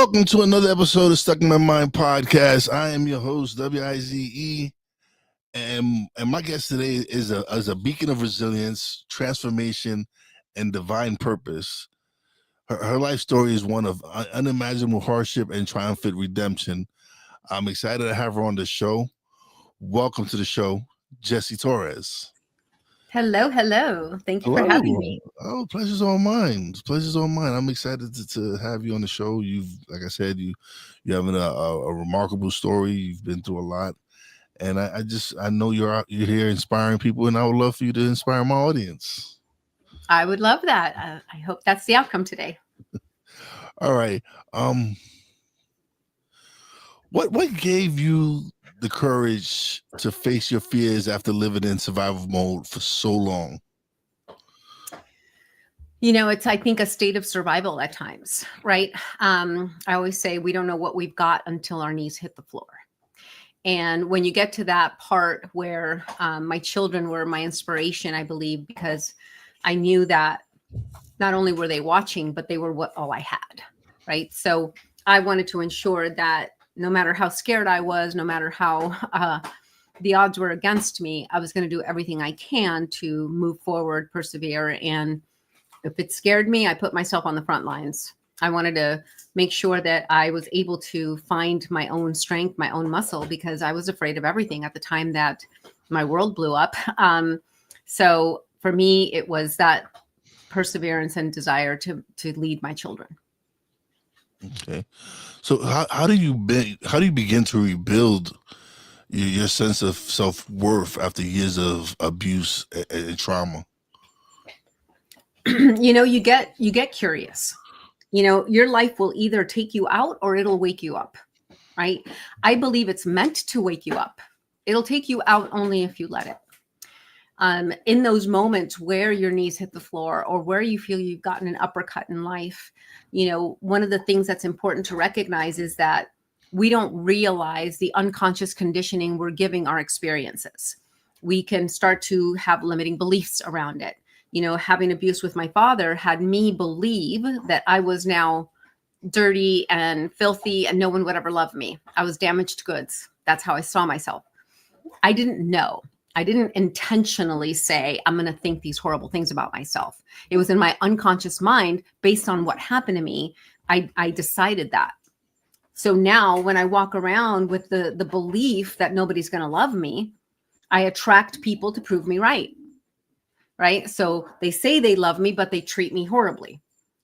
Welcome to another episode of Stuck in My Mind podcast. I am your host, Wize, and my guest today is a beacon of resilience, transformation, and divine purpose. Her life story is one of unimaginable hardship and triumphant redemption. I'm excited to have her on the show. Welcome to the show, Jessie Torres. Hello. Thank you for having me. Oh, pleasure's all mine. Pleasure's all mine. I'm excited to have you on the show. Like I said, you having a remarkable story. You've been through a lot, and I know you're here inspiring people, and I would love for you to inspire my audience. I would love that. I hope that's the outcome today. All right. What gave you the courage to face your fears after living in survival mode for so long? You know, it's, I think, a state of survival at times, right? I always say we don't know what we've got until our knees hit the floor. And when you get to that part where my children were my inspiration, I believe, because I knew that not only were they watching, but they were all I had, right? So I wanted to ensure that no matter how scared I was, no matter how the odds were against me, I was going to do everything I can to move forward, persevere. And if it scared me, I put myself on the front lines. I wanted to make sure that I was able to find my own strength, my own muscle, because I was afraid of everything at the time that my world blew up. So for me, it was that perseverance and desire to lead my children. Okay, so how do you begin to rebuild your sense of self-worth after years of abuse and trauma? You know, you get curious. You know, your life will either take you out or it'll wake you up, right? I believe it's meant to wake you up. It'll take you out only if you let it. In those moments where your knees hit the floor or where you feel you've gotten an uppercut in life, you know, one of the things that's important to recognize is that we don't realize the unconscious conditioning we're giving our experiences. We can start to have limiting beliefs around it. You know, having abuse with my father had me believe that I was now dirty and filthy and no one would ever love me. I was damaged goods. That's how I saw myself. I didn't know. I didn't intentionally say, I'm going to think these horrible things about myself. It was in my unconscious mind based on what happened to me. I decided that. So now when I walk around with the belief that nobody's going to love me, I attract people to prove me right. Right. So they say they love me, but they treat me horribly.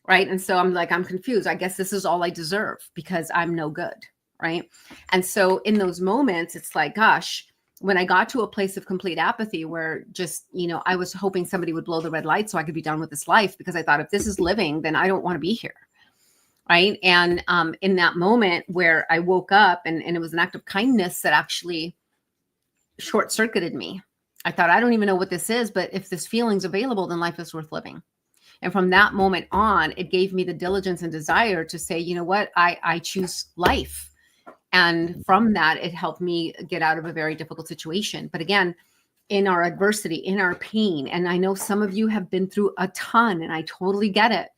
Right. And so I'm confused. I guess this is all I deserve because I'm no good. Right. And so in those moments, it's like, gosh, when I got to a place of complete apathy where just, you know, I was hoping somebody would blow the red light so I could be done with this life, because I thought if this is living, then I don't want to be here. Right. And in that moment where I woke up and it was an act of kindness that actually short circuited me. I thought, I don't even know what this is, but if this feeling's available, then life is worth living. And from that moment on, it gave me the diligence and desire to say, you know what, I choose life. And from that, it helped me get out of a very difficult situation. But again, in our adversity, in our pain, and I know some of you have been through a ton, and I totally get it.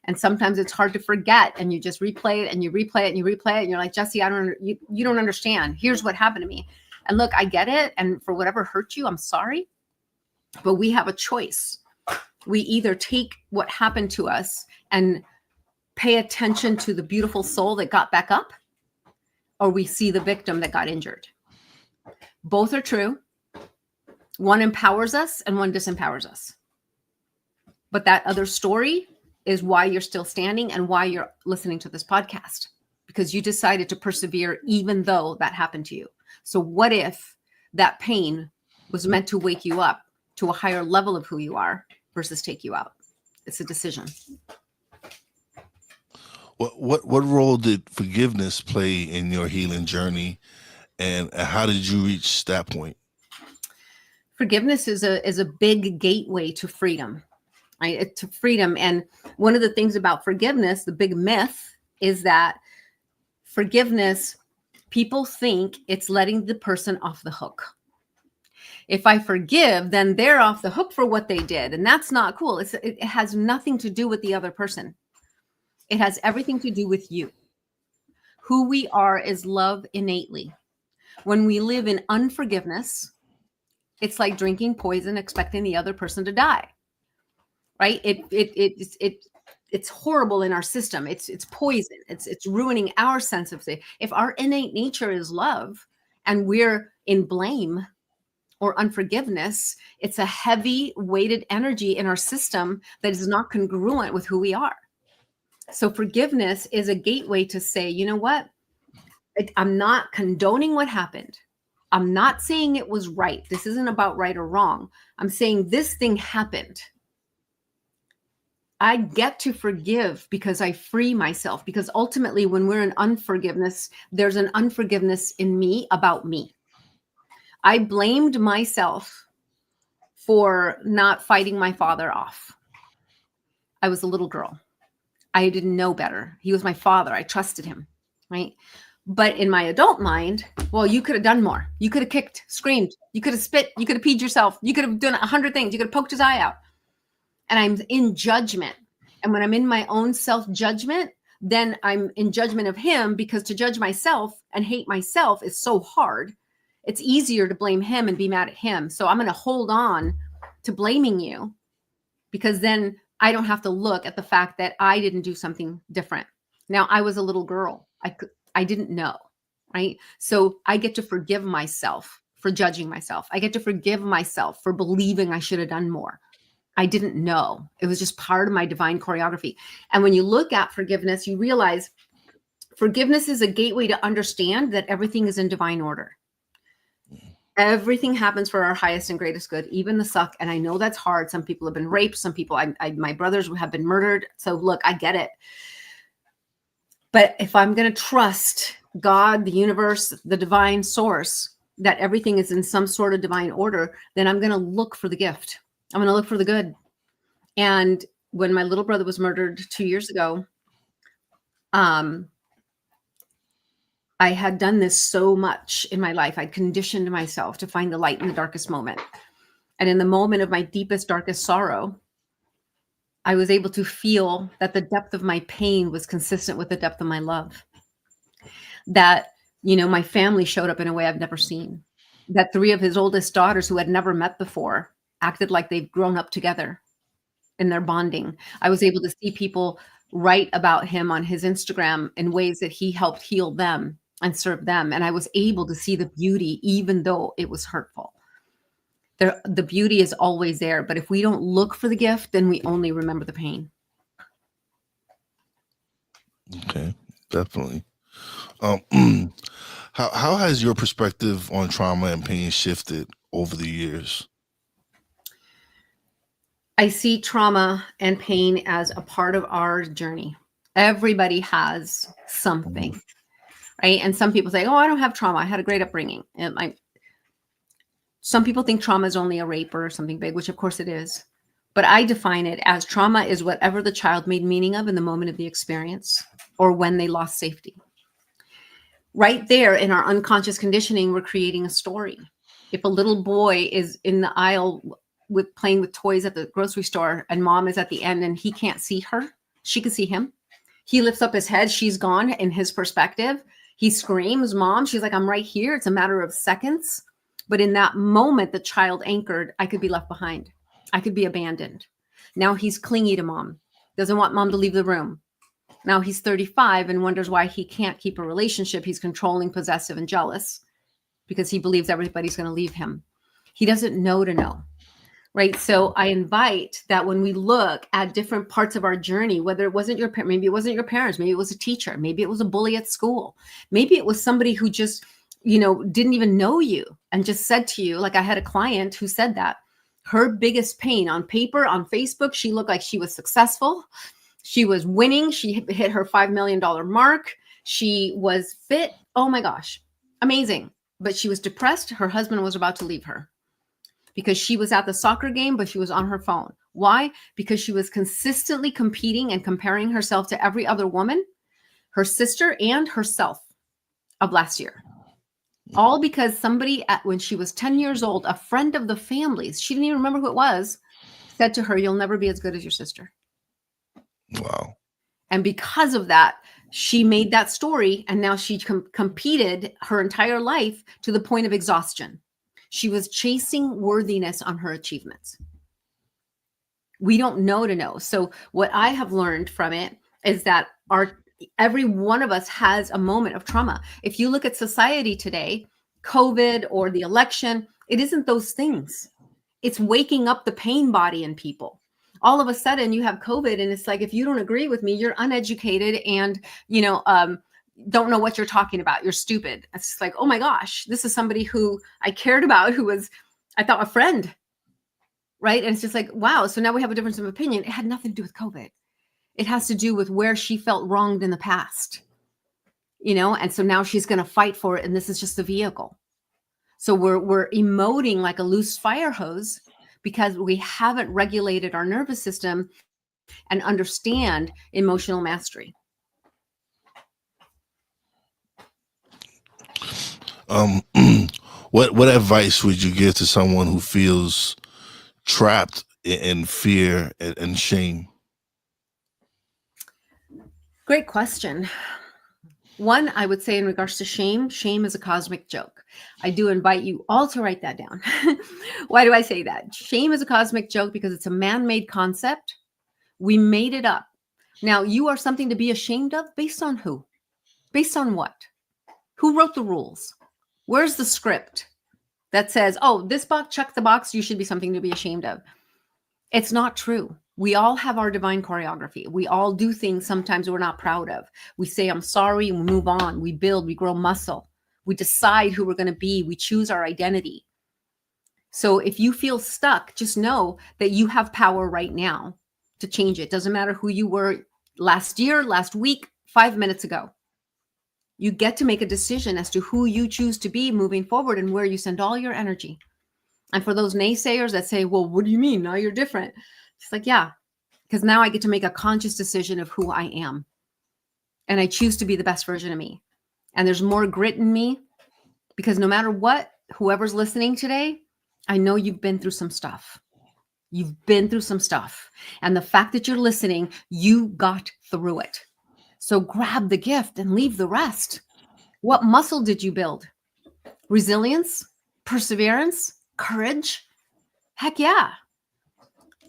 And sometimes it's hard to forget, and you just replay it and you replay it and you replay it. And you're like, Jessie, you don't understand. Here's what happened to me. And look, I get it. And for whatever hurt you, I'm sorry. But we have a choice. We either take what happened to us and pay attention to the beautiful soul that got back up, or we see the victim that got injured. Both are true. One empowers us and one disempowers us. But that other story is why you're still standing and why you're listening to this podcast, because you decided to persevere even though that happened to you. So what if that pain was meant to wake you up to a higher level of who you are versus take you out? It's a decision. What role did forgiveness play in your healing journey, and how did you reach that point? Forgiveness is a big gateway to freedom, right? To freedom. And one of the things about forgiveness, the big myth, is that forgiveness, people think it's letting the person off the hook. If I forgive, then they're off the hook for what they did. And that's not cool. It has nothing to do with the other person. It has everything to do with you. Who we are is love innately. When we live in unforgiveness, it's like drinking poison, expecting the other person to die, right? It's horrible in our system. It's poison. It's ruining our sense of safety. If our innate nature is love and we're in blame or unforgiveness, it's a heavy weighted energy in our system that is not congruent with who we are. So forgiveness is a gateway to say, you know what? I'm not condoning what happened. I'm not saying it was right. This isn't about right or wrong. I'm saying this thing happened. I get to forgive because I free myself. Because ultimately, when we're in unforgiveness, there's an unforgiveness in me about me. I blamed myself for not fighting my father off. I was a little girl. I didn't know better. He was my father. I trusted him, right? But in my adult mind, well, you could have done more. You could have kicked, screamed. You could have spit. You could have peed yourself. You could have done 100 things. You could have poked his eye out. And I'm in judgment. And when I'm in my own self-judgment, then I'm in judgment of him, because to judge myself and hate myself is so hard. It's easier to blame him and be mad at him. So I'm going to hold on to blaming you, because then I don't have to look at the fact that I didn't do something different. Now, I was a little girl. I didn't know, right? So I get to forgive myself for judging myself. I get to forgive myself for believing I should have done more. I didn't know. It was just part of my divine choreography. And when you look at forgiveness, you realize forgiveness is a gateway to understand that everything is in divine order. Everything happens for our highest and greatest good, even the suck. And I know that's hard. Some people have been raped. Some people, my brothers have been murdered. So look, I get it. But if I'm going to trust God, the universe, the divine source, that everything is in some sort of divine order, then I'm going to look for the gift. I'm going to look for the good. And when my little brother was murdered 2 years ago, I had done this so much in my life. I'd conditioned myself to find the light in the darkest moment. And in the moment of my deepest, darkest sorrow, I was able to feel that the depth of my pain was consistent with the depth of my love. That, my family showed up in a way I've never seen. That 3 of his oldest daughters, who had never met before, acted like they've grown up together in their bonding. I was able to see people write about him on his Instagram in ways that he helped heal them and serve them. And I was able to see the beauty, even though it was hurtful. The beauty is always there. But if we don't look for the gift, then we only remember the pain. Okay, definitely. How has your perspective on trauma and pain shifted over the years? I see trauma and pain as a part of our journey. Everybody has something, right? And some people say, oh, I don't have trauma. I had a great upbringing. And some people think trauma is only a rape or something big, which of course it is. But I define it as trauma is whatever the child made meaning of in the moment of the experience or when they lost safety. Right there in our unconscious conditioning, we're creating a story. If a little boy is in the aisle playing with toys at the grocery store and mom is at the end and he can't see her, she can see him. He lifts up his head, she's gone. In his perspective, he screams, mom, she's like, I'm right here. It's a matter of seconds. But in that moment, the child anchored, I could be left behind. I could be abandoned. Now he's clingy to mom, doesn't want mom to leave the room. Now he's 35 and wonders why he can't keep a relationship. He's controlling, possessive, and jealous because he believes everybody's going to leave him. He doesn't know to know. Right. So I invite that when we look at different parts of our journey, whether it wasn't your parents, maybe it wasn't your parents, maybe it was a teacher, maybe it was a bully at school, maybe it was somebody who just, didn't even know you and just said to you, like I had a client who said that her biggest pain on paper, on Facebook, she looked like she was successful. She was winning. She hit her $5 million mark. She was fit. Oh my gosh. Amazing. But she was depressed. Her husband was about to leave her. Because she was at the soccer game, but she was on her phone. Why? Because she was consistently competing and comparing herself to every other woman, her sister and herself of last year. All because somebody, when she was 10 years old, a friend of the family's, she didn't even remember who it was, said to her, you'll never be as good as your sister. Wow. And because of that, she made that story, and now she competed her entire life to the point of exhaustion. She was chasing worthiness on her achievements. We don't know to know. So what I have learned from it is that every one of us has a moment of trauma. If you look at society today, COVID or the election, it isn't those things. It's waking up the pain body in people. All of a sudden you have COVID, and it's like, if you don't agree with me, you're uneducated and, don't know what you're talking about. You're stupid. It's like, oh my gosh, this is somebody who I cared about, who was, I thought, a friend. Right. And it's just like, wow. So now we have a difference of opinion. It had nothing to do with COVID. It has to do with where she felt wronged in the past, and so now she's going to fight for it. And this is just a vehicle. So we're emoting like a loose fire hose because we haven't regulated our nervous system and understand emotional mastery. What advice would you give to someone who feels trapped in fear and shame? Great question. One, I would say in regards to shame is a cosmic joke. I do invite you all to write that down. Why do I say that? Shame is a cosmic joke because it's a man-made concept. We made it up. Now, you are something to be ashamed of based on who? Based on what? Who wrote the rules? Where's the script that says, oh, this box, check the box, you should be something to be ashamed of? It's not true. We all have our divine choreography. We all do things sometimes we're not proud of. We say, I'm sorry, and we move on. We build, we grow muscle. We decide who we're going to be. We choose our identity. So if you feel stuck, just know that you have power right now to change it. Doesn't matter who you were last year, last week, 5 minutes ago. You get to make a decision as to who you choose to be moving forward and where you send all your energy. And for those naysayers that say, well, what do you mean? Now you're different. It's like, yeah, because now I get to make a conscious decision of who I am. And I choose to be the best version of me. And there's more grit in me because no matter what, whoever's listening today, I know you've been through some stuff. You've been through some stuff. And the fact that you're listening, you got through it. So grab the gift and leave the rest. What muscle did you build? Resilience, perseverance, courage? Heck yeah.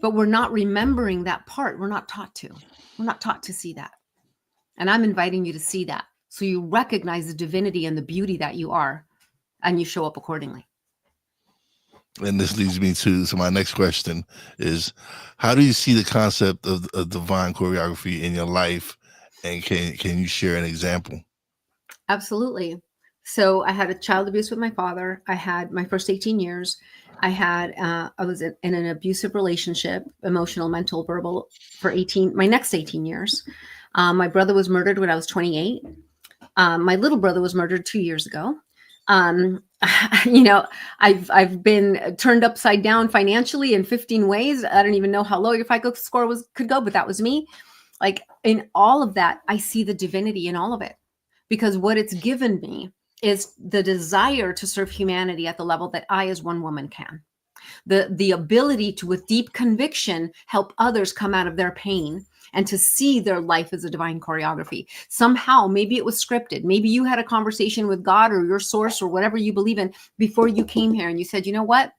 But we're not remembering that part. We're not taught to. We're not taught to see that. And I'm inviting you to see that. So you recognize the divinity and the beauty that you are, and you show up accordingly. And this leads me to my next question is, how do you see the concept of divine choreography in your life? And can you share an example? Absolutely. So I had a child abuse with my father. I had my first 18 years. I was in an abusive relationship, emotional, mental, verbal, for my next 18 years. My brother was murdered when I was 28. My little brother was murdered 2 years ago. I've been turned upside down financially in 15 ways. I don't even know how low your FICO score could go, but that was me. Like, in all of that, I see the divinity in all of it, because what it's given me is the desire to serve humanity at the level that I as one woman can. The ability to, with deep conviction, help others come out of their pain and to see their life as a divine choreography. Somehow, maybe it was scripted. Maybe you had a conversation with God or your source or whatever you believe in before you came here, and you said, you know what?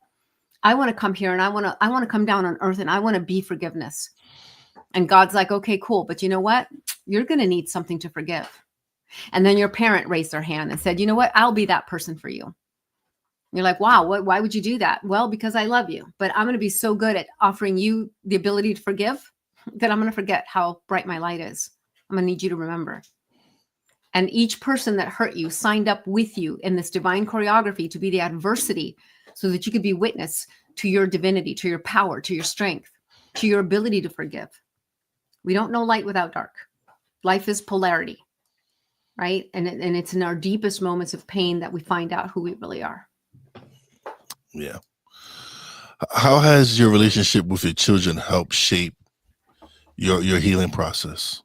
I want to come here, and I want to come down on earth, and I want to be forgiveness. And God's like, okay, cool. But you know what? You're going to need something to forgive. And then your parent raised their hand and said, you know what? I'll be that person for you. You're like, wow, why would you do that? Well, because I love you, but I'm going to be so good at offering you the ability to forgive that I'm going to forget how bright my light is. I'm going to need you to remember. And each person that hurt you signed up with you in this divine choreography to be the adversity so that you could be witness to your divinity, to your power, to your strength, to your ability to forgive. We don't know light without dark. Life is polarity, right? And it's in our deepest moments of pain that we find out who we really are. Yeah. How has your relationship with your children helped shape your healing process?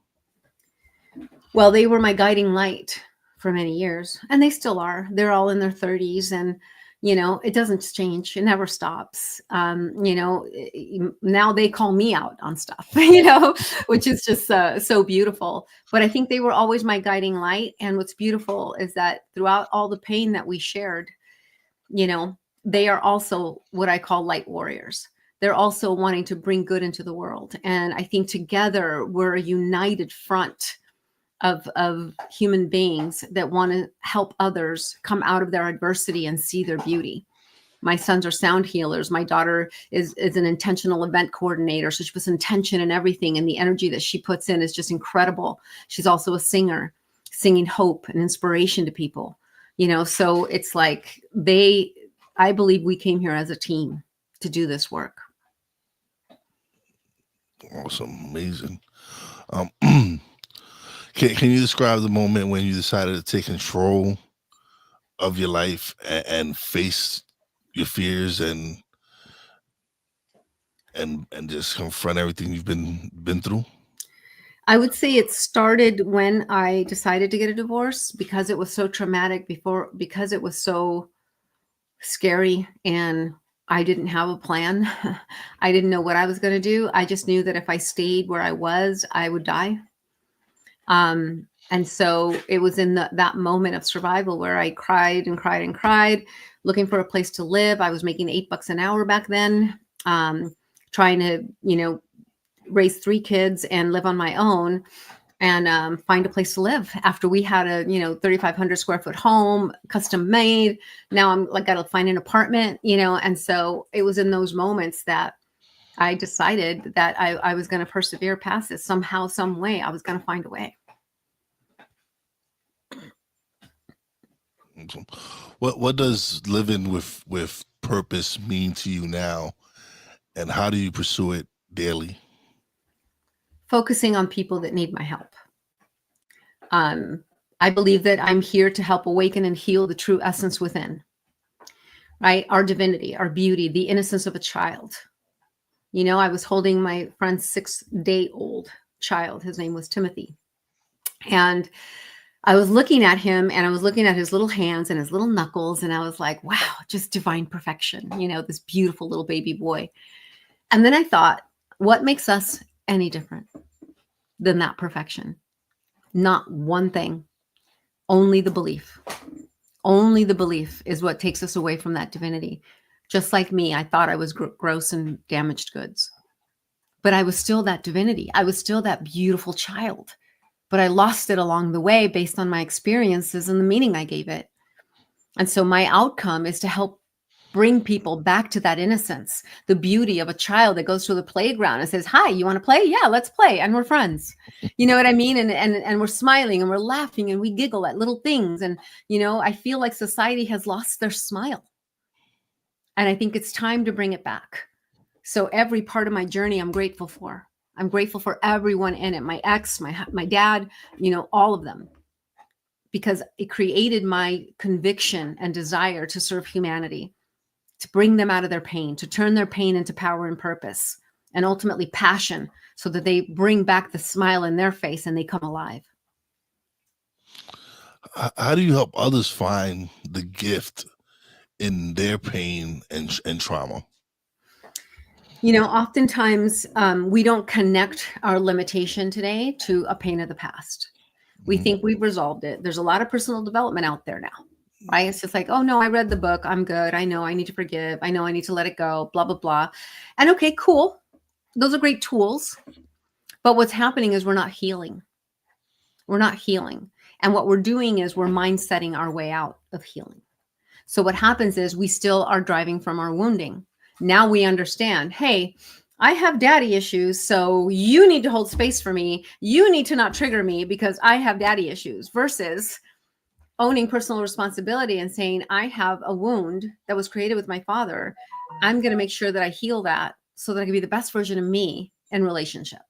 Well, they were my guiding light for many years, and they still are. They're all in their 30s, and It doesn't change. It never stops. Now they call me out on stuff, which is just so beautiful. But I think they were always my guiding light. And what's beautiful is that throughout all the pain that we shared, they are also what I call light warriors. They're also wanting to bring good into the world. And I think together we're a united front of human beings that want to help others come out of their adversity and see their beauty. My sons are sound healers. My daughter is an intentional event coordinator. So she puts intention in everything. And the energy that she puts in is just incredible. She's also a singer, singing hope and inspiration to people. So it's like I believe we came here as a team to do this work. Awesome. Amazing. Can you describe the moment when you decided to take control of your life and face your fears and just confront everything you've been through? I would say it started when I decided to get a divorce, because it was so traumatic because it was so scary and I didn't have a plan. I didn't know what I was going to do. I just knew that if I stayed where I was, I would die. And so it was in that moment of survival where I cried and cried and cried, looking for a place to live. I was making $8 an hour back then, trying to, raise 3 kids and live on my own and find a place to live after we had a 3,500 square foot home, custom made. Now I'm like, got to find an apartment, and so it was in those moments that I decided that I was going to persevere past this somehow, some way. I was going to find a way. What does living with purpose mean to you now, and how do you pursue it daily? Focusing on people that need my help. I believe that I'm here to help awaken and heal the true essence within, right? Our divinity, our beauty, the innocence of a child. I was holding my friend's 6-day-old child. His name was Timothy. And I was looking at him and I was looking at his little hands and his little knuckles. And I was like, wow, just divine perfection, this beautiful little baby boy. And then I thought, what makes us any different than that perfection? Not one thing, only the belief. Only the belief is what takes us away from that divinity. Just like me, I thought I was gross and damaged goods, but I was still that divinity. I was still that beautiful child, but I lost it along the way based on my experiences and the meaning I gave it. And so my outcome is to help bring people back to that innocence, the beauty of a child that goes to the playground and says, hi, you want to play? Yeah, let's play. And we're friends. You know what I mean? And we're smiling and we're laughing and we giggle at little things. And, I feel like society has lost their smile. And I think it's time to bring it back. So every part of my journey, I'm grateful for. I'm grateful for everyone in it. My ex, my dad, all of them, because it created my conviction and desire to serve humanity, to bring them out of their pain, to turn their pain into power and purpose, and ultimately passion, so that they bring back the smile in their face and they come alive. How do you help others find the gift in their pain and trauma? Oftentimes we don't connect our limitation today to a pain of the past. We think we've resolved it. There's a lot of personal development out there now, right? It's just like, oh no, I read the book. I'm good. I know I need to forgive. I know I need to let it go, blah, blah, blah. And okay, cool. Those are great tools. But what's happening is we're not healing. We're not healing. And what we're doing is we're mindsetting our way out of healing. So what happens is we still are driving from our wounding. Now we understand, hey, I have daddy issues, so you need to hold space for me. You need to not trigger me because I have daddy issues, versus owning personal responsibility and saying, I have a wound that was created with my father. I'm going to make sure that I heal that so that I can be the best version of me in relationship.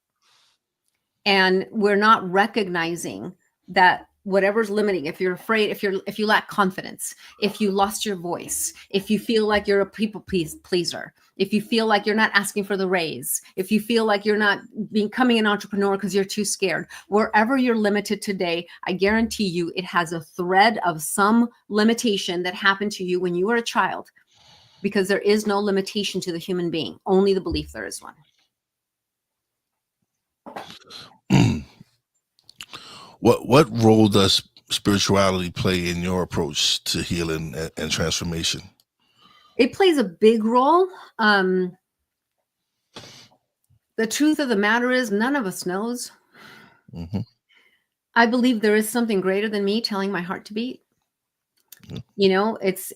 And we're not recognizing that whatever's limiting, if you're afraid, if you lack confidence, if you lost your voice, if you feel like you're a pleaser, if you feel like you're not asking for the raise, if you feel like you're not becoming an entrepreneur because you're too scared, wherever you're limited today, I guarantee you it has a thread of some limitation that happened to you when you were a child, because there is no limitation to the human being, only the belief there is one. What role does spirituality play in your approach to healing and transformation? It plays a big role. The truth of the matter is, none of us knows. Mm-hmm. I believe there is something greater than me telling my heart to beat. Mm-hmm. You know, it's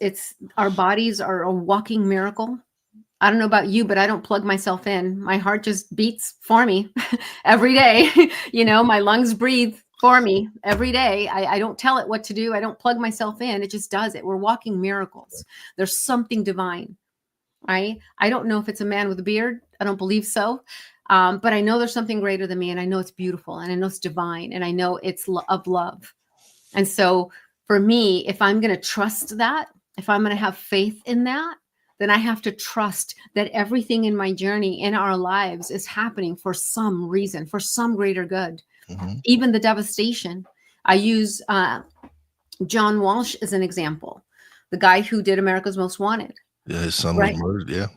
our bodies are a walking miracle. I don't know about you, but I don't plug myself in. My heart just beats for me every day. You know, my lungs breathe for me every day. I don't tell it what to do. I don't plug myself in. It just does it. We're walking miracles. There's something divine, right? I don't know if it's a man with a beard. I don't believe so. But I know there's something greater than me, and I know it's beautiful, and I know it's divine, and I know it's of love. And so for me, if I'm going to trust that, if I'm going to have faith in that, then I have to trust that everything in my journey, in our lives, is happening for some reason, for some greater good. Mm-hmm. Even the devastation. I use John Walsh as an example, the guy who did America's Most Wanted. Yeah, his son Right. was murdered. Yeah.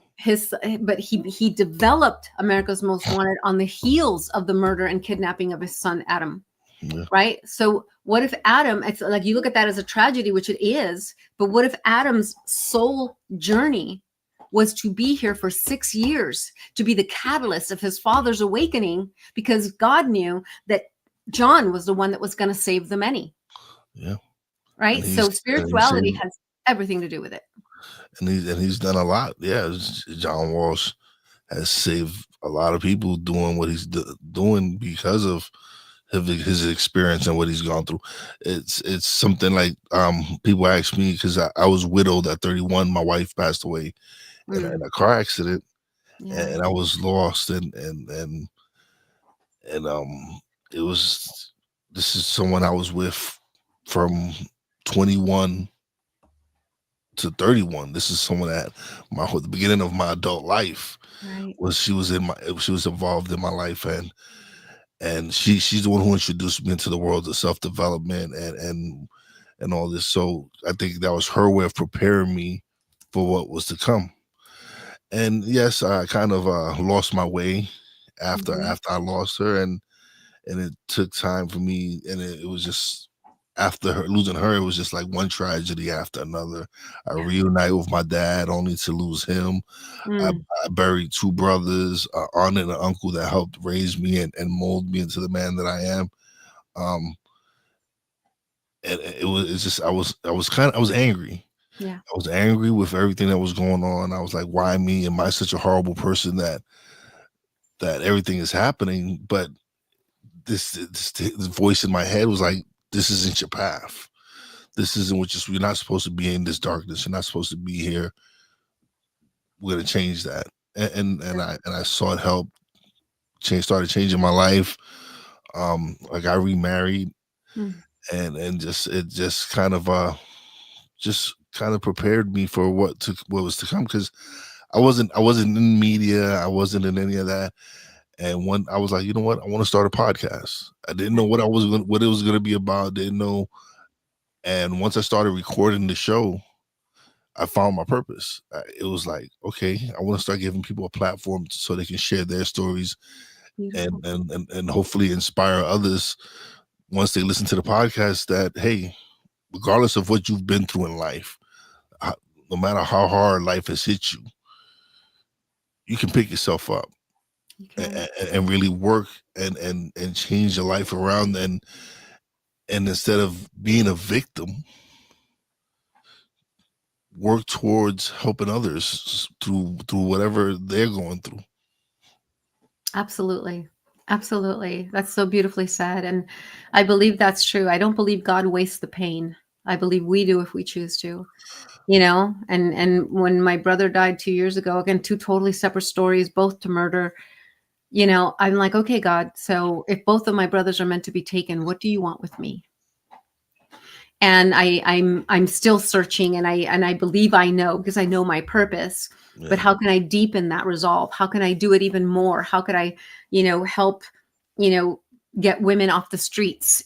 But he developed America's Most Wanted on the heels of the murder and kidnapping of his son Adam. Yeah. Right. So what if Adam, it's like you look at that as a tragedy, which it is, but what if Adam's soul journey was to be here for 6 years, to be the catalyst of his father's awakening, because God knew that John was the one that was going to save the many. Yeah. Right. So spirituality has everything to do with it. And he's done a lot. Yeah. John Walsh has saved a lot of people doing what he's doing because of his experience and what he's gone through. It's something like people ask me, because I was widowed at 31. My wife passed away in a car accident. Yeah. And I was lost, and it was, this is someone I was with from 21 to 31. This is someone that the beginning of my adult life. Right. She was involved in my life, and she's the one who introduced me into the world of self-development and all this. So I think that was her way of preparing me for what was to come. And yes, I kind of lost my way after I lost her, and it took time for me, and it was just, after losing her, it was just like one tragedy after another. I reunite with my dad only to lose him. I buried two brothers, aunt and an uncle that helped raise me and mold me into the man that I am. And I was angry. Yeah. I was angry with everything that was going on. I was like, why me? Am I such a horrible person that everything is happening? But this voice in my head was like, this isn't your path. This isn't what you're not supposed to be in this darkness. You're not supposed to be here. We're gonna change that. And I sought help. Started changing my life. I got remarried, and it just kind of prepared me for what was to come, because I wasn't in media. I wasn't in any of that. And when I was like, you know what, I want to start a podcast. I didn't know what it was going to be about. Didn't know. And once I started recording the show, I found my purpose. It was like, okay, I want to start giving people a platform so they can share their stories and hopefully inspire others once they listen to the podcast, that, hey, regardless of what you've been through in life, no matter how hard life has hit you, you can pick yourself up and really work and change your life around. And instead of being a victim, work towards helping others through whatever they're going through. Absolutely. Absolutely. That's so beautifully said. And I believe that's true. I don't believe God wastes the pain. I believe we do if we choose to, and when my brother died 2 years ago, again, two totally separate stories, both to murder, I'm like, okay, God, so if both of my brothers are meant to be taken, what do you want with me? And I'm still searching, and I believe I know, because I know my purpose. But Yeah. how can I deepen that resolve? How can I do it even more? How could I, help, you know, get women off the streets?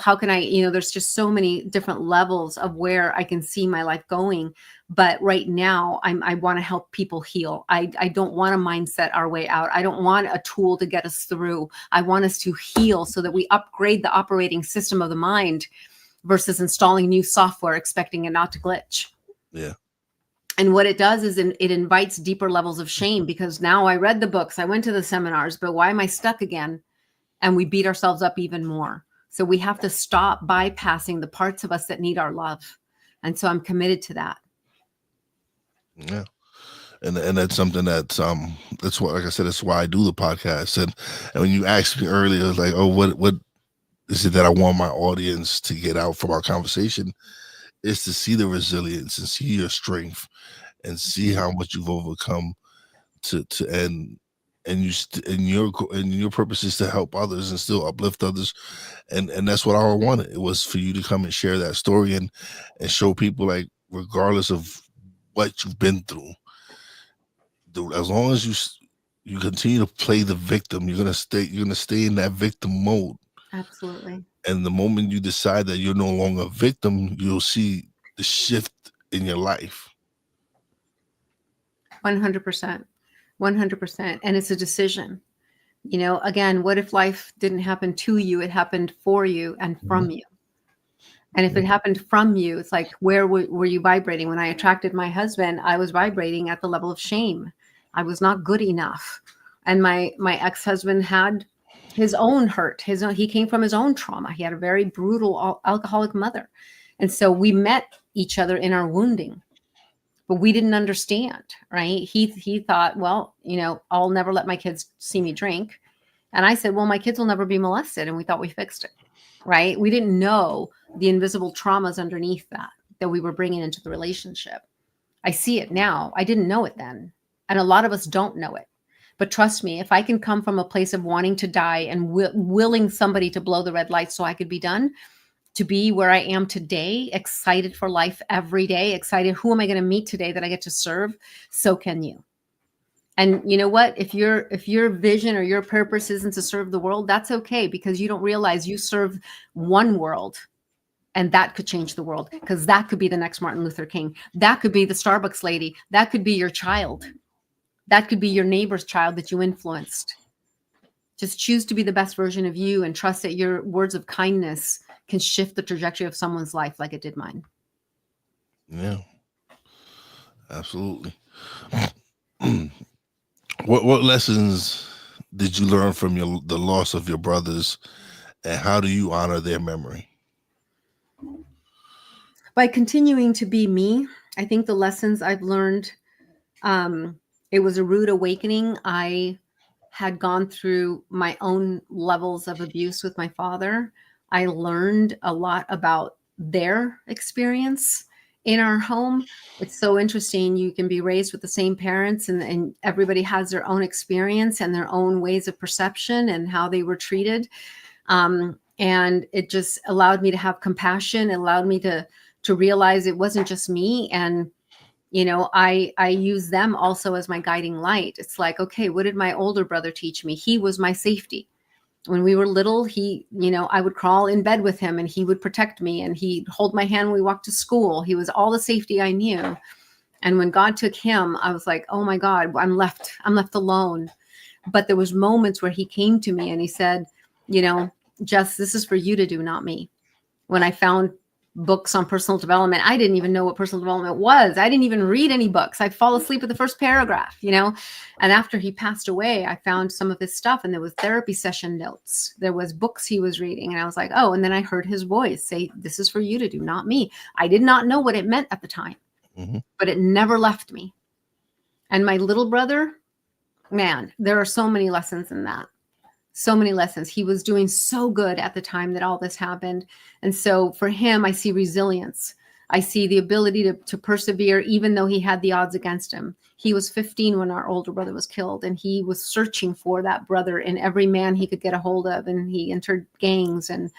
How can I, there's just so many different levels of where I can see my life going. But right now I want to help people heal. I don't want to mindset our way out. I don't want a tool to get us through. I want us to heal so that we upgrade the operating system of the mind versus installing new software expecting it not to glitch. Yeah. And what it does is it invites deeper levels of shame, because now I read the books, I went to the seminars, but why am I stuck again? And we beat ourselves up even more. So we have to stop bypassing the parts of us that need our love. And so I'm committed to that. Yeah. And that's something that's what, like I said, that's why I do the podcast. And when you asked me earlier, like, oh, what is it that I want my audience to get out from our conversation, is to see the resilience and see your strength and see how much you've overcome to end. And your purpose is to help others and still uplift others, and that's what I wanted. It was for you to come and share that story and show people, like, regardless of what you've been through, as long as you continue to play the victim, you're gonna stay in that victim mode. Absolutely. And the moment you decide that you're no longer a victim, you'll see the shift in your life. 100%. 100%. And it's a decision. Again, what if life didn't happen to you? It happened for you and from you. And if it happened from you, it's like, where were you vibrating? When I attracted my husband, I was vibrating at the level of shame. I was not good enough. And my ex-husband had his own hurt. He came from his own trauma. He had a very brutal alcoholic mother. And so we met each other in our wounding, but we didn't understand, right? He thought, well, I'll never let my kids see me drink. And I said, well, my kids will never be molested. And we thought we fixed it, right? We didn't know the invisible traumas underneath that we were bringing into the relationship. I see it now. I didn't know it then. And a lot of us don't know it. But trust me, if I can come from a place of wanting to die and willing somebody to blow the red light so I could be done, to be where I am today, excited for life every day, excited, who am I going to meet today that I get to serve? So can you. And you know what? If your vision or your purpose isn't to serve the world, that's okay, because you don't realize you serve one world, and that could change the world, because that could be the next Martin Luther King. That could be the Starbucks lady. That could be your child. That could be your neighbor's child that you influenced. Just choose to be the best version of you and trust that your words of kindness can shift the trajectory of someone's life like it did mine. Yeah, absolutely. What lessons did you learn from the loss of your brothers, and how do you honor their memory? By continuing to be me, I think the lessons I've learned, it was a rude awakening. I had gone through my own levels of abuse with my father. I learned a lot about their experience in our home. It's so interesting. You can be raised with the same parents, and everybody has their own experience and their own ways of perception and how they were treated. And it just allowed me to have compassion. It allowed me to realize it wasn't just me. And I use them also as my guiding light. It's like, okay, what did my older brother teach me? He was my safety. When we were little, I would crawl in bed with him and he would protect me, and he'd hold my hand when we walked to school. He was all the safety I knew. And when God took him, I was like, oh my God, I'm left alone. But there was moments where he came to me and he said, Jess, this is for you to do, not me. When I found books on personal development, I didn't even know what personal development was. I didn't even read any books. I'd fall asleep at the first paragraph, And after he passed away, I found some of his stuff, and there was therapy session notes. There was books he was reading. And I was like, oh, and then I heard his voice say, this is for you to do, not me. I did not know what it meant at the time, but it never left me. And my little brother, man, there are so many lessons in that. So many lessons. He was doing so good at the time that all this happened. And so for him, I see resilience. I see the ability to persevere, even though he had the odds against him. He was 15 when our older brother was killed, and he was searching for that brother in every man he could get a hold of. And he entered gangs and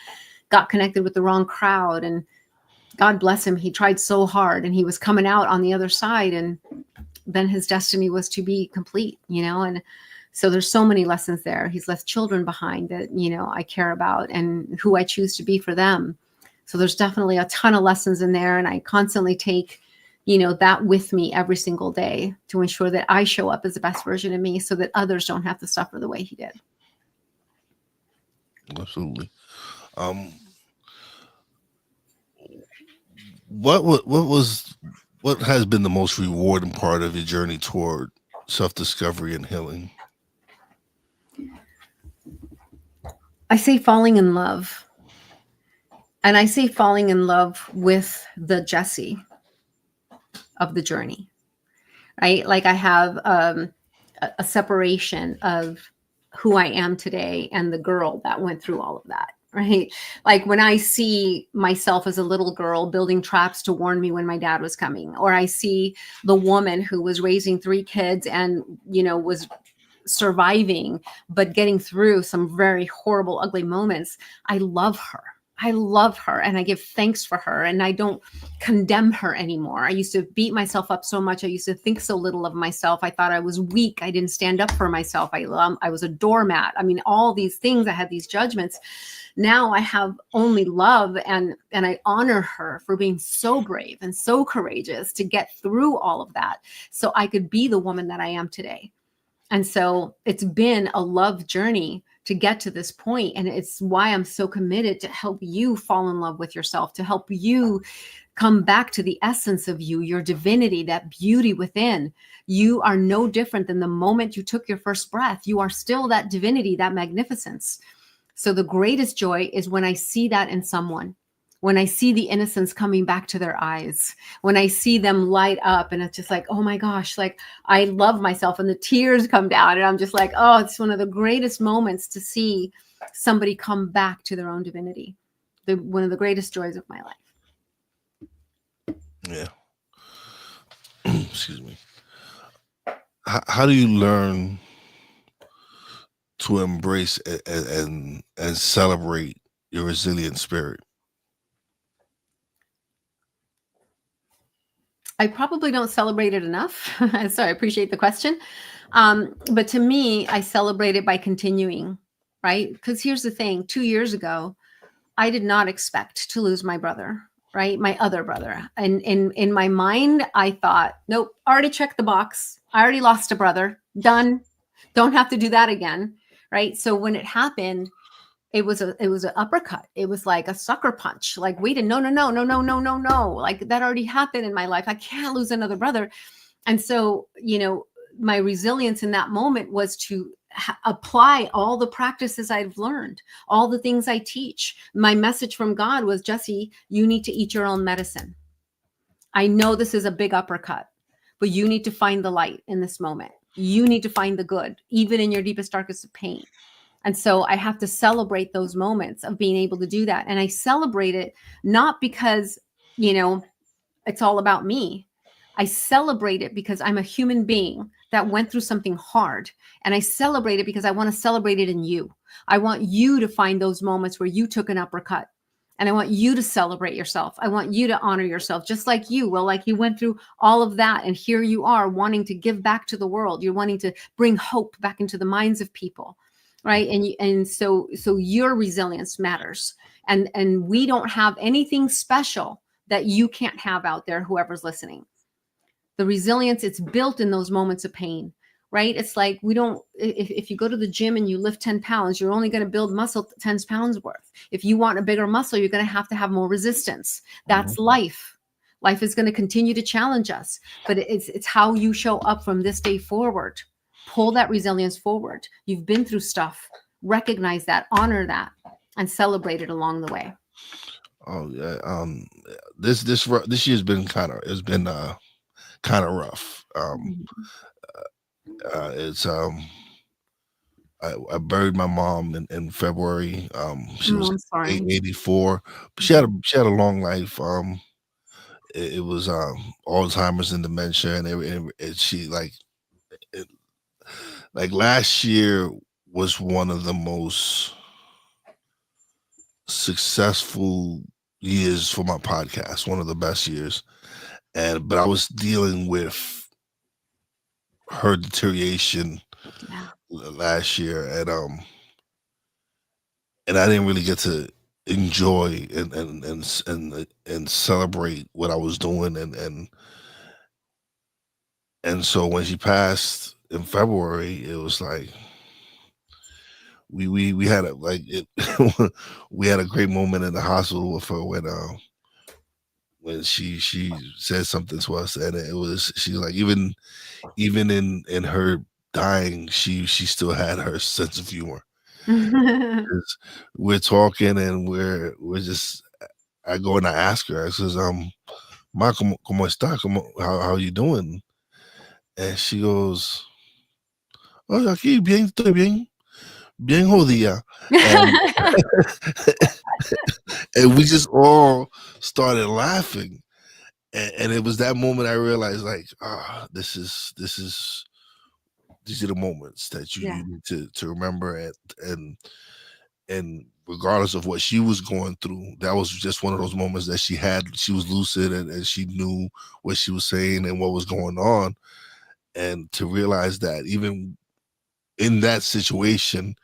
got connected with the wrong crowd. And God bless him, he tried so hard and he was coming out on the other side, and then his destiny was to be complete, and so there's so many lessons there. He's left children behind that, I care about and who I choose to be for them. So there's definitely a ton of lessons in there. And I constantly take, that with me every single day to ensure that I show up as the best version of me so that others don't have to suffer the way he did. Absolutely. What has been the most rewarding part of your journey toward self-discovery and healing? I say falling in love. And I say falling in love with the Jessie of the journey, right? Like I have a separation of who I am today and the girl that went through all of that, right? Like when I see myself as a little girl building traps to warn me when my dad was coming, or I see the woman who was raising 3 kids and, was surviving, but getting through some very horrible, ugly moments. I love her. And I give thanks for her, and I don't condemn her anymore. I used to beat myself up so much. I used to think so little of myself. I thought I was weak. I didn't stand up for myself. I was a doormat. I mean, all these things, I had these judgments. Now I have only love, and I honor her for being so brave and so courageous to get through all of that so I could be the woman that I am today. And so it's been a love journey to get to this point. And it's why I'm so committed to help you fall in love with yourself, to help you come back to the essence of you, your divinity, that beauty within. You are no different than the moment you took your first breath. You are still that divinity, that magnificence. So the greatest joy is when I see that in someone, when I see the innocence coming back to their eyes, when I see them light up, and it's just like, oh my gosh, like I love myself, and the tears come down, and I'm just like, oh, it's one of the greatest moments to see somebody come back to their own divinity. One of the greatest joys of my life. Yeah. Excuse me. How do you learn to embrace and celebrate your resilient spirit? I probably don't celebrate it enough. So I appreciate the question. But to me, I celebrate it by continuing, right? Because here's the thing, 2 years ago, I did not expect to lose my brother, right? My other brother. And in my mind, I thought, nope, already checked the box. I already lost a brother. Done. Don't have to do that again, right? So when it happened, it was an uppercut. It was like a sucker punch. Like, wait, no. Like that already happened in my life. I can't lose another brother. And so, my resilience in that moment was to apply all the practices I've learned, all the things I teach. My message from God was, Jessie, you need to eat your own medicine. I know this is a big uppercut, but you need to find the light in this moment. You need to find the good, even in your deepest, darkest of pain. And so I have to celebrate those moments of being able to do that. And I celebrate it not because, it's all about me. I celebrate it because I'm a human being that went through something hard. And I celebrate it because I want to celebrate it in you. I want you to find those moments where you took an uppercut. And I want you to celebrate yourself. I want you to honor yourself, just like you. Well, like you went through all of that, and here you are wanting to give back to the world. You're wanting to bring hope back into the minds of people. Right. And so your resilience matters. And we don't have anything special that you can't have out there, whoever's listening. The resilience, it's built in those moments of pain, right? It's like if you go to the gym and you lift 10 pounds, you're only going to build muscle 10 pounds worth. If you want a bigger muscle, you're going to have more resistance. That's life. Life is going to continue to challenge us, but it's how you show up from this day forward. Pull that resilience forward. You've been through stuff. Recognize that, honor that, and celebrate it along the way. Oh yeah. This year's been kind of rough. It's I buried my mom in February. She was 84, but she had a long life. It was Alzheimer's and dementia, and she like last year was one of the most successful years for my podcast, one of the best years. But I was dealing with her deterioration Yeah. last year, and I didn't really get to enjoy and celebrate what I was doing, and so when she passed in February, it was like we had a like it we had a great moment in the hospital with her when she said something to us, and it was she like even in her dying, she still had her sense of humor. 'Cause we're talking and we're just I go and I ask her, I says, Ma, ¿cómo está? How you doing? And she goes, oh, aquí bien, estoy bien, bien jodida. And and we just all started laughing. And it was that moment I realized, like, these are the moments that Yeah. you need to remember, and and regardless of what she was going through, that was just one of those moments that she was lucid, and she knew what she was saying and what was going on. And to realize that even in that situation,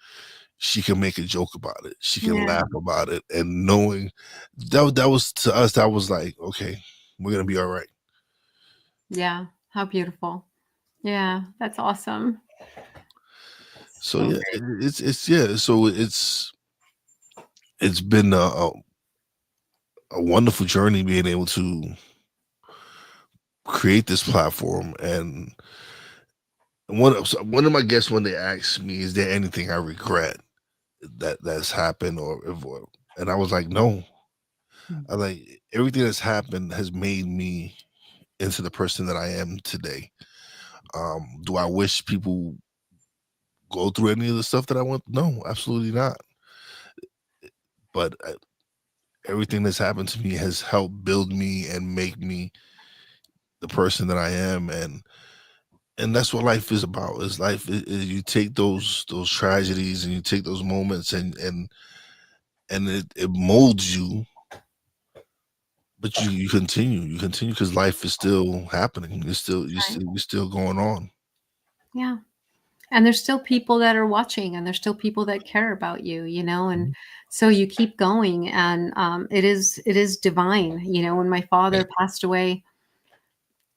she can make a joke about it, she can Yeah. laugh about it, and knowing that was to us, that was like, okay, we're gonna be all right. Yeah. How beautiful. Yeah. That's awesome. So So yeah, great. it's yeah, so it's been a wonderful journey being able to create this platform. And one of my guests, when they asked me, is there anything I regret that's happened, and I was like, no. Mm. I like everything that's happened has made me into the person that I am today. Do I wish people go through any of the stuff that I went? No, absolutely not. But everything that's happened to me has helped build me and make me the person that I am. And that's what life is about. Is life is you take those tragedies and you take those moments, and it molds you, but you continue because life is still happening. Right. You're still going on. Yeah. And there's still people that are watching, and there's still people that care about you, and Mhm. so you keep going. And it is divine. When my Yeah. father passed away,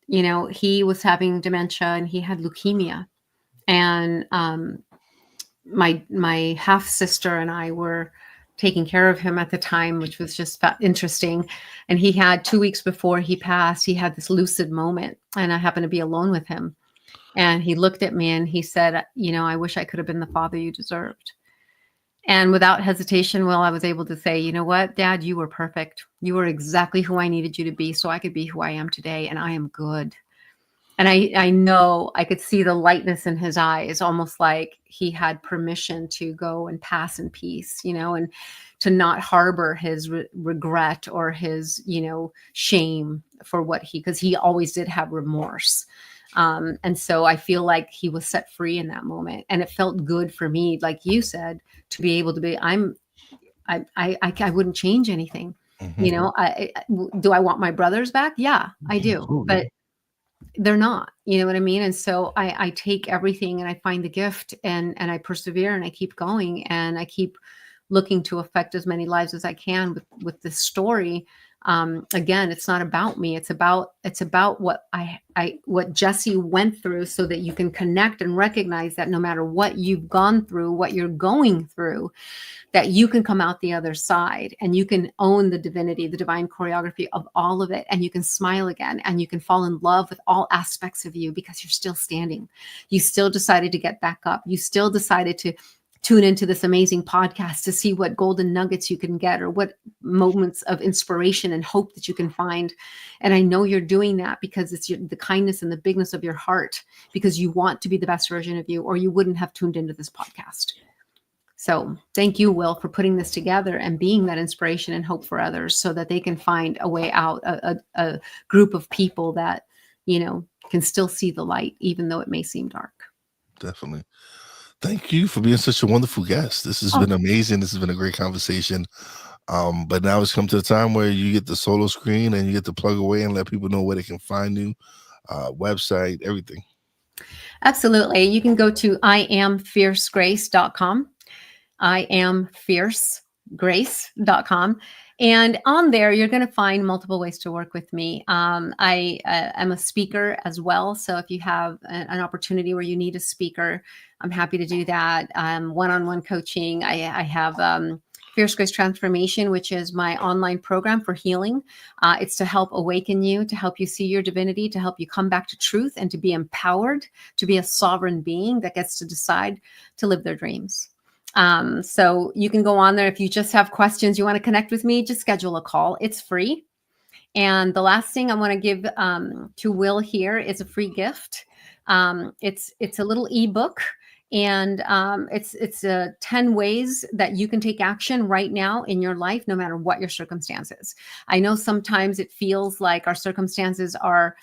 he was having dementia and he had leukemia. And my half sister and I were taking care of him at the time, which was just interesting. And he had 2 weeks before he passed, he had this lucid moment, and I happened to be alone with him. And he looked at me and he said, I wish I could have been the father you deserved. And without hesitation, Will, I was able to say, you know what, Dad, you were perfect. You were exactly who I needed you to be so I could be who I am today. And I am good. And I know I could see the lightness in his eyes, almost like he had permission to go and pass in peace, and to not harbor his regret or his, shame for because he always did have remorse. And so I feel like he was set free in that moment. And it felt good for me, like you said, to be able to be, I wouldn't change anything. Mhm. Do I want my brothers back? Yeah, I do. Absolutely. But they're not, you know what I mean? And so I take everything and I find the gift, and I persevere and I keep going and I keep looking to affect as many lives as I can with this story. Again, it's not about me. It's about what what Jessie went through, so that you can connect and recognize that no matter what you've gone through, what you're going through, that you can come out the other side and you can own the divinity, the divine choreography of all of it. And you can smile again and you can fall in love with all aspects of you because you're still standing. You still decided to get back up. You still decided to tune into this amazing podcast to see what golden nuggets you can get, or what moments of inspiration and hope that you can find. And I know you're doing that because it's the kindness and the bigness of your heart, because you want to be the best version of you, or you wouldn't have tuned into this podcast. So thank you, Will, for putting this together and being that inspiration and hope for others, so that they can find a way out, a group of people that, can still see the light, even though it may seem dark. Definitely. Thank you for being such a wonderful guest. This has Oh, been amazing. This has been a great conversation. But now it's come to the time where you get the solo screen and you get to plug away and let people know where they can find you, website, everything. Absolutely. You can go to iamfiercegrace.com. iamfiercegrace.com. And on there, you're going to find multiple ways to work with me. I am a speaker as well. So if you have an opportunity where you need a speaker, I'm happy to do that. One-on-one coaching. I have Fierce Grace Transformation, which is my online program for healing. It's to help awaken you, to help you see your divinity, to help you come back to truth and to be empowered, to be a sovereign being that gets to decide to live their dreams. So you can go on there. If you just have questions, you want to connect with me, just schedule a call. It's free. And the last thing I want to give to Will here is a free gift. It's a little ebook, and it's 10 ways that you can take action right now in your life, no matter what your circumstances. I know sometimes it feels like our circumstances are,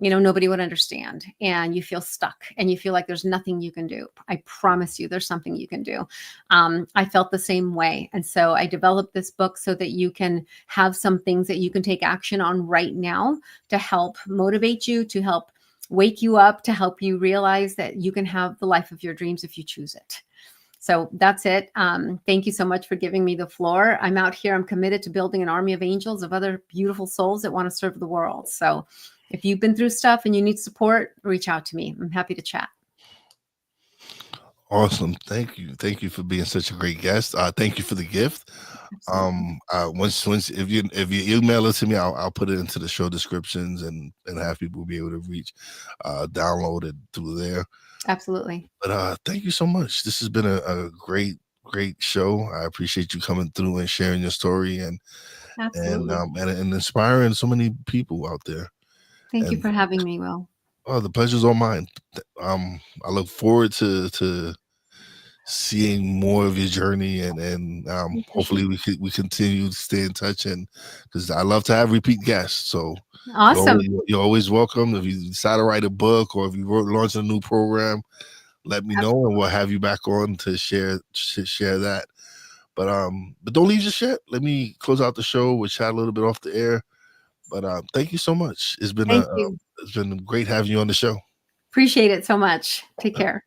nobody would understand, and you feel stuck and you feel like there's nothing you can do. I promise you there's something you can do. I felt the same way. And so I developed this book so that you can have some things that you can take action on right now to help motivate you, to help wake you up, to help you realize that you can have the life of your dreams if you choose it. So that's it. Thank you so much for giving me the floor. I'm out here. I'm committed to building an army of angels, of other beautiful souls that want to serve the world. So if you've been through stuff and you need support, reach out to me. I'm happy to chat. Awesome. Thank you. Thank you for being such a great guest. Thank you for the gift. Once if you email it to me, I'll put it into the show descriptions and have people be able to download it through there. Absolutely. But thank you so much. This has been a great show. I appreciate you coming through and sharing your story and inspiring so many people out there. Thank you for having me, Will. Oh, the pleasure's all mine. I look forward to seeing more of your journey, and hopefully we continue to stay in touch, and because I love to have repeat guests. So awesome. You're always welcome. If you decide to write a book or if you launch a new program, let me know and we'll have you back on to share that. But don't leave just yet. Let me close out the show. We'll chat a little bit off the air. But thank you so much. It's been it's been great having you on the show. Appreciate it so much. Take care.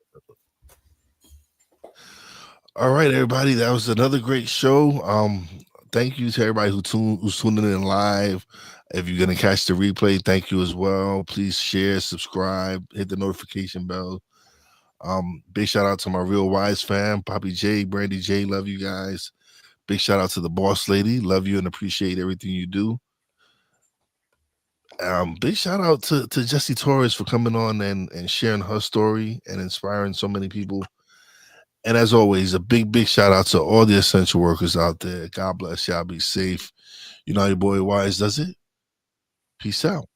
All right, everybody. That was another great show. Thank you to everybody who's tuning in live. If you're gonna catch the replay, thank you as well. Please share, subscribe, hit the notification bell. Big shout out to my Real Wise fam, Poppy J, Brandy J. Love you guys. Big shout out to the boss lady. Love you and appreciate everything you do. Big shout out to Jessie Torres for coming on and sharing her story and inspiring so many people. And as always, a big shout out to all the essential workers out there. God bless y'all. Be safe. You know how your boy Wise does it. Peace out.